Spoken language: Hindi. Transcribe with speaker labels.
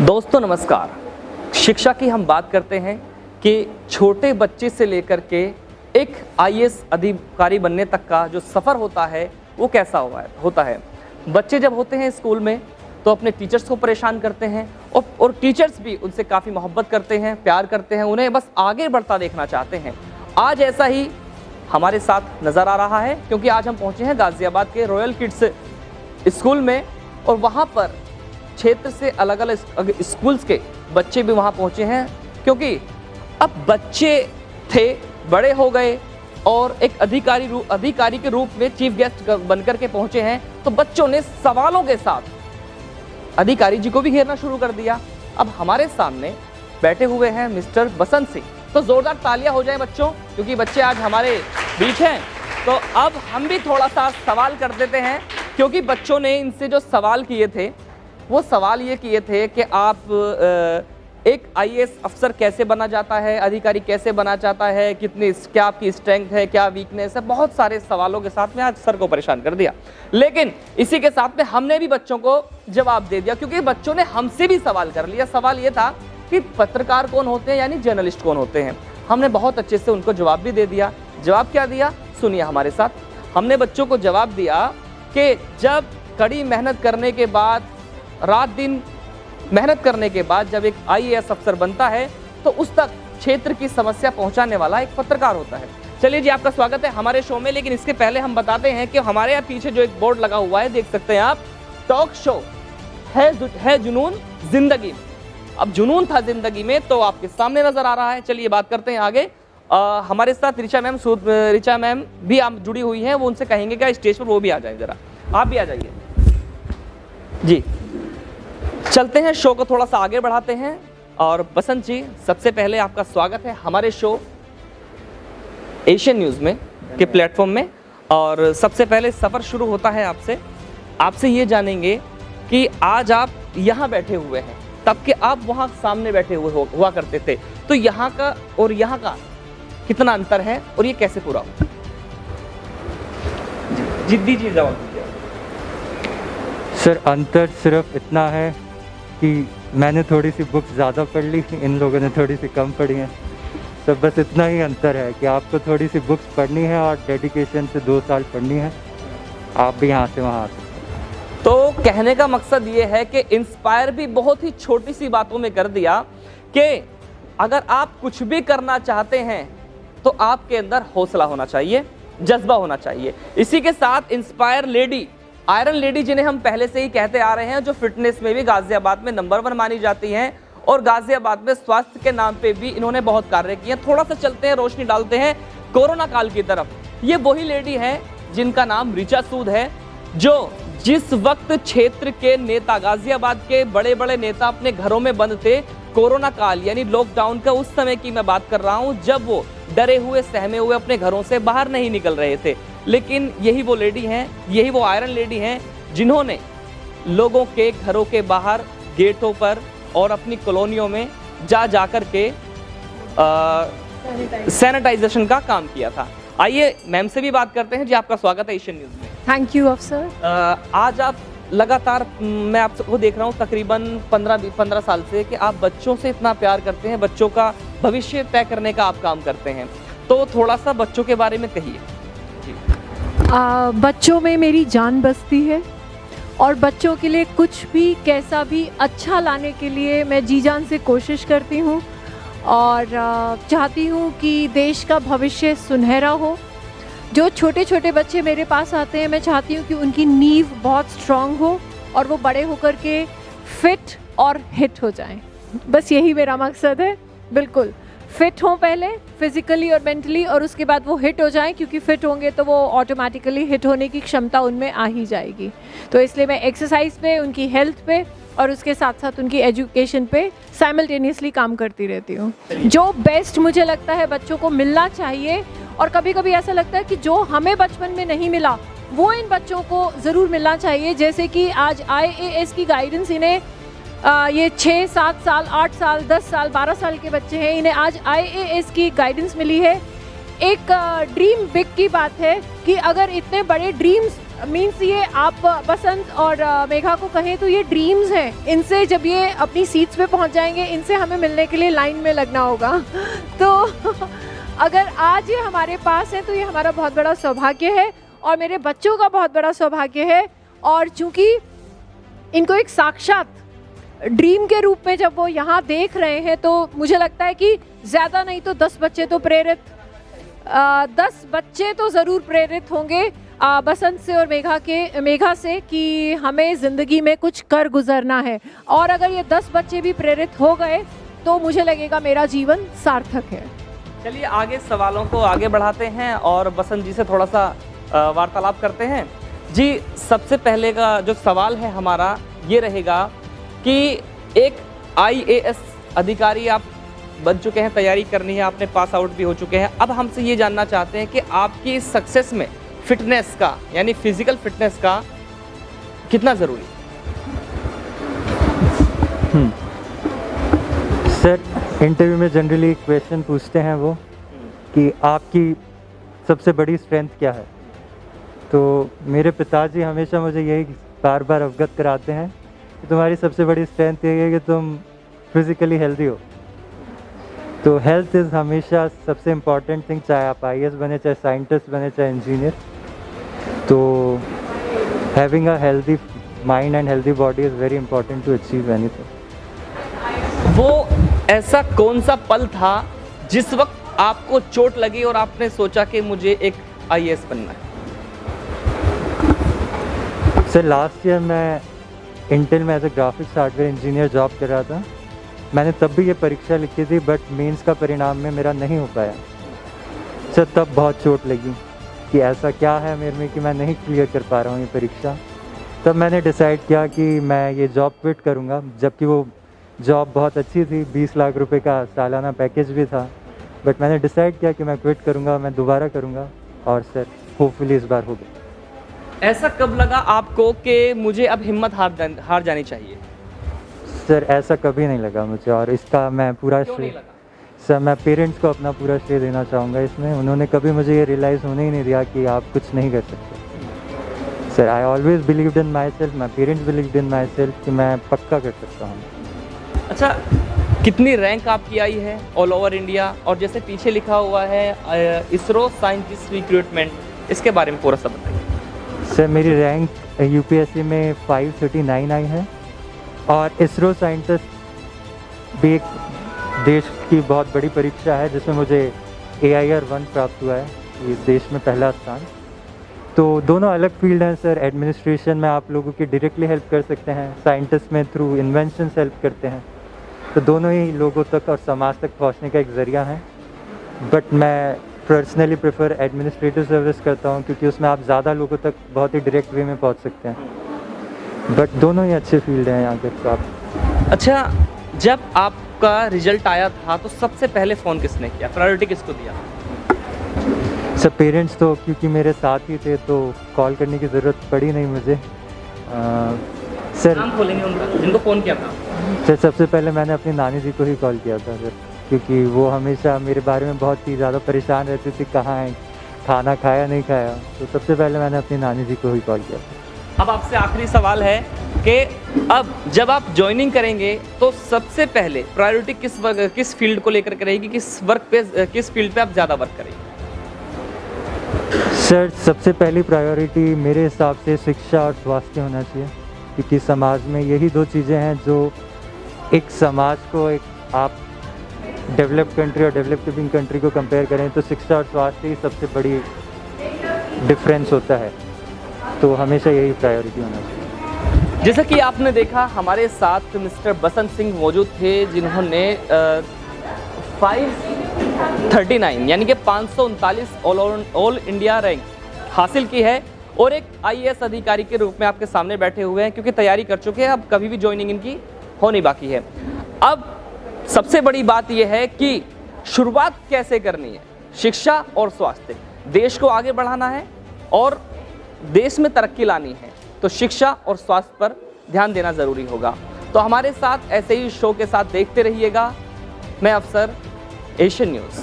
Speaker 1: दोस्तों नमस्कार। शिक्षा की हम बात करते हैं कि छोटे बच्चे से लेकर के एक आईएएस अधिकारी बनने तक का जो सफ़र होता है वो कैसा होता है। बच्चे जब होते हैं स्कूल में तो अपने टीचर्स को परेशान करते हैं और टीचर्स भी उनसे काफ़ी मोहब्बत करते हैं, प्यार करते हैं, उन्हें बस आगे बढ़ता देखना चाहते हैं। आज ऐसा ही हमारे साथ नज़र आ रहा है क्योंकि आज हम पहुँचे हैं गाज़ियाबाद के रॉयल किड्स स्कूल में और वहाँ पर क्षेत्र से अलग अलग स्कूल्स के बच्चे भी वहाँ पहुँचे हैं क्योंकि अब बच्चे थे, बड़े हो गए और एक अधिकारी के रूप में चीफ गेस्ट बनकर के पहुँचे हैं तो बच्चों ने सवालों के साथ अधिकारी जी को भी घेरना शुरू कर दिया। अब हमारे सामने बैठे हुए हैं मिस्टर बसंत सिंह, तो जोरदार तालियां हो जाए बच्चों क्योंकि बच्चे आज हमारे बीच हैं। तो अब हम भी थोड़ा सा सवाल कर देते हैं क्योंकि बच्चों ने इनसे जो सवाल किए थे वो सवाल ये किए थे कि आप एक आईएएस अफसर कैसे बना जाता है, अधिकारी कैसे बना चाहता है, क्या आपकी स्ट्रेंथ है, क्या वीकनेस है। बहुत सारे सवालों के साथ में आज सर को परेशान कर दिया, लेकिन इसी के साथ में हमने भी बच्चों को जवाब दे दिया क्योंकि बच्चों ने हमसे भी सवाल कर लिया। सवाल ये था कि पत्रकार कौन होते हैं यानी जर्नलिस्ट कौन होते हैं। हमने बहुत अच्छे से उनको जवाब भी दे दिया। जवाब क्या दिया सुनिए हमारे साथ। हमने बच्चों को जवाब दिया कि जब कड़ी मेहनत करने के बाद, रात दिन मेहनत करने के बाद जब एक आईएएस अफसर बनता है तो उस तक क्षेत्र की समस्या पहुंचाने वाला एक पत्रकार होता है। चलिए जी, आपका स्वागत है हमारे शो में। लेकिन इसके पहले हम बताते हैं कि हमारे यहाँ पीछे जो एक बोर्ड लगा हुआ है देख सकते हैं आप, टॉक शो है जुनून जिंदगी में। अब जुनून था जिंदगी में तो आपके सामने नजर आ रहा है। चलिए बात करते हैं आगे। हमारे साथ रिचा मैम भी आप जुड़ी हुई हैं, वो उनसे कहेंगे क्या स्टेज पर वो भी आ जाए, जरा आप भी आ जाइए जी। चलते हैं, शो को थोड़ा सा आगे बढ़ाते हैं। और बसंत जी, सबसे पहले आपका स्वागत है हमारे शो एशियन न्यूज़ में के प्लेटफॉर्म में। और सबसे पहले सफ़र शुरू होता है आपसे ये जानेंगे कि आज आप यहाँ बैठे हुए हैं, तब के आप वहाँ सामने बैठे हुआ करते थे, तो यहाँ का और यहाँ का कितना अंतर है और ये कैसे पूरा हुआ? जिद्दी जी जवाब दीजिए।
Speaker 2: सर, अंतर सिर्फ इतना है कि मैंने थोड़ी सी बुक्स ज़्यादा पढ़ ली, इन लोगों ने थोड़ी सी कम पढ़ी हैं। तो बस इतना ही अंतर है कि आपको थोड़ी सी बुक्स पढ़नी है और डेडिकेशन से 2 साल पढ़नी है, आप भी यहाँ से वहाँ आ सकते हैं।
Speaker 1: तो कहने का मकसद ये है कि इंस्पायर भी बहुत ही छोटी सी बातों में कर दिया कि अगर आप कुछ भी करना चाहते हैं तो आपके अंदर हौसला होना चाहिए, जज्बा होना चाहिए। इसी के साथ इंस्पायर लेडी, आयरन लेडी जिन्हें हम पहले से ही कहते आ रहे हैं, जो फिटनेस में भी गाजियाबाद में नंबर 1 मानी जाती हैं और गाजियाबाद में स्वास्थ्य के नाम पे भी इन्होंने बहुत कार्य किए हैं। थोड़ा सा चलते हैं, रोशनी डालते हैं कोरोना काल की तरफ। ये वही लेडी है जिनका नाम रिचा सूद है, जो जिस वक्त क्षेत्र के नेता, गाजियाबाद के बड़े बड़े नेता अपने घरों में बंद थे, कोरोना काल यानी लॉकडाउन का उस समय की मैं बात कर रहा हूं, जब वो डरे हुए सहमे हुए अपने घरों से बाहर नहीं निकल रहे थे। लेकिन यही वो लेडी हैं, यही वो आयरन लेडी हैं जिन्होंने लोगों के घरों के बाहर, गेटों पर और अपनी कॉलोनियों में जा कर के सैनिटाइजेशन का काम किया था। आइए मैम से भी बात करते हैं जी। आपका स्वागत है एशियन न्यूज़ में।
Speaker 3: थैंक यू अफसर।
Speaker 1: आज आप लगातार, मैं आपको देख रहा हूँ तकरीबन 15 साल से कि आप बच्चों से इतना प्यार करते हैं, बच्चों का भविष्य तय करने का आप काम करते हैं, तो थोड़ा सा बच्चों के बारे में कहिए।
Speaker 3: बच्चों में मेरी जान बसती है और बच्चों के लिए कुछ भी कैसा भी अच्छा लाने के लिए मैं जी जान से कोशिश करती हूँ और चाहती हूँ कि देश का भविष्य सुनहरा हो। जो छोटे छोटे बच्चे मेरे पास आते हैं, मैं चाहती हूँ कि उनकी नींव बहुत स्ट्रांग हो और वो बड़े होकर के फिट और हिट हो जाएं। बस यही मेरा मकसद है। बिल्कुल फिट हों पहले फिज़िकली और मेंटली, और उसके बाद वो हिट हो जाएं, क्योंकि फिट होंगे तो वो ऑटोमेटिकली हिट होने की क्षमता उनमें आ ही जाएगी। तो इसलिए मैं एक्सरसाइज पे, उनकी हेल्थ पे और उसके साथ साथ उनकी एजुकेशन पे साइमल्टेनियसली काम करती रहती हूँ। जो बेस्ट मुझे लगता है बच्चों को मिलना चाहिए, और कभी कभी ऐसा लगता है कि जो हमें बचपन में नहीं मिला वो इन बच्चों को ज़रूर मिलना चाहिए। जैसे कि आज आईएएस की गाइडेंस इन्हें ये 6, 7 साल, 8 साल, 10 साल, 12 साल के बच्चे हैं, इन्हें आज आईएएस की गाइडेंस मिली है। एक ड्रीम बिग की बात है कि अगर इतने बड़े ड्रीम्स मीन्स ये आप बसंत और मेघा को कहें तो ये ड्रीम्स हैं। इनसे जब ये अपनी सीट्स पे पहुंच जाएंगे, इनसे हमें मिलने के लिए लाइन में लगना होगा। तो अगर आज ये हमारे पास है तो ये हमारा बहुत बड़ा सौभाग्य है और मेरे बच्चों का बहुत बड़ा सौभाग्य है। और चूँकि इनको एक साक्षात ड्रीम के रूप में जब वो यहाँ देख रहे हैं तो मुझे लगता है कि ज़्यादा नहीं तो 10 बच्चे तो 10 बच्चे तो ज़रूर प्रेरित होंगे बसंत से और मेघा से कि हमें ज़िंदगी में कुछ कर गुजरना है। और अगर ये 10 बच्चे भी प्रेरित हो गए तो मुझे लगेगा मेरा जीवन सार्थक है।
Speaker 1: चलिए आगे सवालों को आगे बढ़ाते हैं और बसंत जी से थोड़ा सा वार्तालाप करते हैं। जी, सबसे पहले का जो सवाल है हमारा ये रहेगा कि एक IAS अधिकारी आप बन चुके हैं, तैयारी करनी है, आपने पास आउट भी हो चुके हैं। अब हमसे ये जानना चाहते हैं कि आपकी इस सक्सेस में फिटनेस का यानी फिजिकल फिटनेस का कितना ज़रूरी है?
Speaker 2: सर, इंटरव्यू में जनरली क्वेश्चन पूछते हैं वो कि आपकी सबसे बड़ी स्ट्रेंथ क्या है। तो मेरे पिताजी हमेशा मुझे यही बार बार अवगत कराते हैं कि तुम्हारी सबसे बड़ी स्ट्रेंथ ये है कि तुम फिज़िकली हेल्दी हो। तो हेल्थ इज़ हमेशा सबसे इम्पॉर्टेंट थिंग, चाहे आप IAS बने, चाहे साइंटिस्ट बने, चाहे इंजीनियर। तो having a healthy mind and healthy body is very important to achieve anything.
Speaker 1: वो ऐसा कौन सा पल था जिस वक्त आपको चोट लगी और आपने सोचा कि मुझे एक IAS बनना है?
Speaker 2: सर, लास्ट ईयर मैं इंटेल में as a graphics hardware engineer job कर रहा था। मैंने तब भी ये परीक्षा लिखी थी बट मेंस का परिणाम में मेरा नहीं हो पाया। सर, तब बहुत चोट लगी कि ऐसा क्या है मेरे में कि मैं नहीं क्लियर कर पा रहा हूँ ये परीक्षा। तब मैंने डिसाइड किया कि मैं ये जॉब क्विट करूँगा, जबकि वो जॉब बहुत अच्छी थी, 20 लाख रुपए का सालाना पैकेज भी था। बट मैंने डिसाइड किया कि मैं क्विट करूँगा, मैं दोबारा करूँगा और सर होपफुली इस बार हो गया।
Speaker 1: ऐसा कब लगा आपको कि मुझे अब हिम्मत हार जानी चाहिए?
Speaker 2: सर, ऐसा कभी नहीं लगा मुझे और इसका मैं पूरा श्रेय सर मैं पेरेंट्स को अपना पूरा श्रेय देना चाहूँगा इसमें। उन्होंने कभी मुझे ये रियलाइज़ होने ही नहीं दिया कि आप कुछ नहीं कर सकते। Sir, I always believed in my self, my parents believed in my self कि मैं पक्का कर सकता हूँ।
Speaker 1: अच्छा, कितनी रैंक आपकी आई है ऑल ओवर इंडिया? और जैसे पीछे लिखा हुआ है इसरो साइंटिस्ट रिक्रूटमेंट, इसके बारे में पूरा सब बताइए।
Speaker 2: सर, मेरी रैंक UPSC में 539 आई है और इसरो साइंटिस्ट भी एक देश की बहुत बड़ी परीक्षा है जिसमें मुझे AIR 1 प्राप्त हुआ है, इस देश में पहला स्थान। तो दोनों अलग फील्ड हैं सर। एडमिनिस्ट्रेशन में आप लोगों की डायरेक्टली हेल्प कर सकते हैं, साइंटिस्ट में थ्रू इन्वेंशंस हेल्प करते हैं। तो दोनों ही लोगों तक और समाज तक पहुंचने का एक ज़रिया है। बट मैं पर्सनली प्रेफर एडमिनिस्ट्रेटिव सर्विस करता हूं क्योंकि उसमें आप ज़्यादा लोगों तक बहुत ही डायरेक्ट वे में पहुंच सकते हैं। बट दोनों ही अच्छे फील्ड हैं यहाँ के। आप
Speaker 1: अच्छा, जब आपका रिजल्ट आया था तो सबसे पहले फ़ोन किसने किया, प्रायोरिटी किसको दिया?
Speaker 2: सर, पेरेंट्स तो क्योंकि मेरे साथ ही थे तो कॉल करने की ज़रूरत पड़ी नहीं मुझे। सर,
Speaker 1: नाम खोलेंगे उनका जिनको फ़ोन किया था?
Speaker 2: सर, सबसे पहले मैंने अपनी नानी जी को ही कॉल किया था सर, क्योंकि वो हमेशा मेरे बारे में बहुत ही ज़्यादा परेशान रहती थी, कहाँ है, खाना खाया नहीं खाया। तो सबसे पहले मैंने अपनी नानी जी को ही कॉल किया था।
Speaker 1: अब आपसे आखिरी सवाल है कि अब जब आप ज्वाइनिंग करेंगे तो सबसे पहले प्रायोरिटी किस फील्ड को लेकर रहेगी, किस फील्ड पे आप ज़्यादा वर्क करेंगे?
Speaker 2: सर, सबसे पहली प्रायोरिटी मेरे हिसाब से शिक्षा और स्वास्थ्य होना चाहिए, क्योंकि समाज में यही दो चीज़ें हैं जो एक समाज को, एक आप डेवलप्ड कंट्री और डेवलपिंग कंट्री को कंपेयर करें तो शिक्षा और स्वास्थ्य ही सबसे बड़ी डिफरेंस होता है। तो हमेशा यही प्रायोरिटी होना चाहिए।
Speaker 1: जैसा कि आपने देखा, हमारे साथ मिस्टर बसंत सिंह मौजूद थे जिन्होंने 539 यानी कि 539 ऑल इंडिया रैंक हासिल की है और एक IAS अधिकारी के रूप में आपके सामने बैठे हुए हैं, क्योंकि तैयारी कर चुके हैं। अब कभी भी ज्वाइनिंग इनकी होनी बाकी है। अब सबसे बड़ी बात यह है कि शुरुआत कैसे करनी है। शिक्षा और स्वास्थ्य, देश को आगे बढ़ाना है और देश में तरक्की लानी है तो शिक्षा और स्वास्थ्य पर ध्यान देना ज़रूरी होगा। तो हमारे साथ ऐसे ही शो के साथ देखते रहिएगा। मैं अफसर, एशियन न्यूज़।